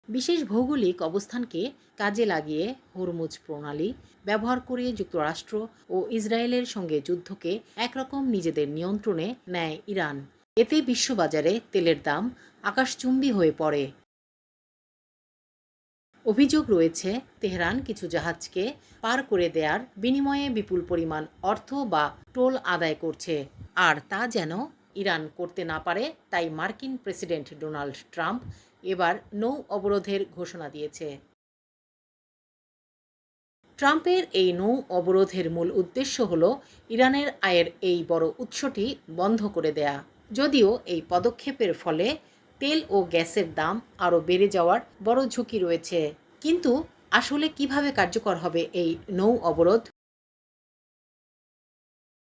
বিশেষ ভৌগোলিক অবস্থানকে কাজে লাগিয়ে হরমুজ প্রণালী ব্যবহার করে যুক্তরাষ্ট্র ও ইসরায়েলের সঙ্গে যুদ্ধকে একরকম নিজেদের নিয়ন্ত্রণে নেয় ইরান। এতে বিশ্ববাজারে তেলের দাম আকাশচুম্বী হয়ে পড়ে। অভিযোগ রয়েছে, তেহরান কিছু জাহাজকে পার করে দেয়ার বিনিময়ে বিপুল পরিমাণ অর্থ বা টোল আদায় করছে, আর তা যেন ইরান করতে না পারে তাই মার্কিন প্রেসিডেন্ট ডোনাল্ড ট্রাম্প এবার নৌ অবরোধের ঘোষণা দিয়েছে। ট্রাম্পের এই নৌ অবরোধের মূল উদ্দেশ্য হল ইরানের আয়ের এই বড় উৎসটি বন্ধ করে দেয়া। যদিও এই পদক্ষেপের ফলে তেল ও গ্যাসের দাম আরও বেড়ে যাওয়ার বড় ঝুঁকি রয়েছে। কিন্তু আসলে কিভাবে কার্যকর হবে এই নৌ অবরোধ?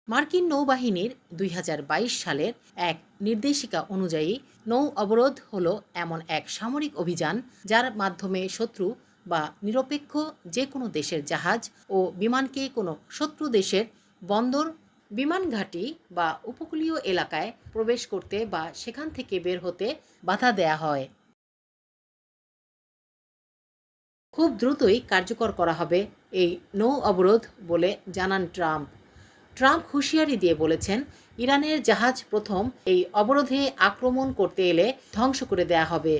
মার্কিন নৌবাহিনীর ২০২২ সালের এক নির্দেশিকা অনুযায়ী নৌ অবরোধ হল এমন এক সামরিক অভিযান যার মাধ্যমে শত্রু বা নিরপেক্ষ যে কোনো দেশের জাহাজ ও বিমানকে কোনো শত্রু দেশের বন্দর, বিমান ঘাঁটি বা উপকূলীয় এলাকায় প্রবেশ করতে বা সেখান থেকে বের হতে বাধা দেয়া হয়। খুব দ্রুতই কার্যকর করা হবে এই নৌ অবরোধ বলে জানান ট্রাম্প। ট্রাম্প হুঁশিয়ারি দিয়ে বলেছেন, ইরানের জাহাজ প্রথম এই অবরোধে আক্রমণ করতে এলে ধ্বংস করে দেয়া হবে।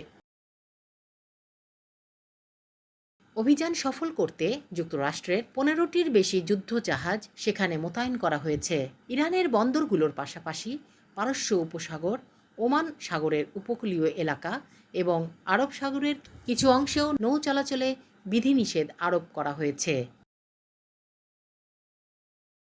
অভিযান সফল করতে যুক্তরাষ্ট্রের ১৫টির বেশি যুদ্ধ জাহাজ সেখানে মোতায়েন করা হয়েছে। ইরানের বন্দরগুলোর পাশাপাশি পারস্য উপসাগর, ওমান সাগরের উপকূলীয় এলাকা এবং আরব সাগরের কিছু অংশেও নৌ চলাচলে বিধিনিষেধ আরোপ করা হয়েছে।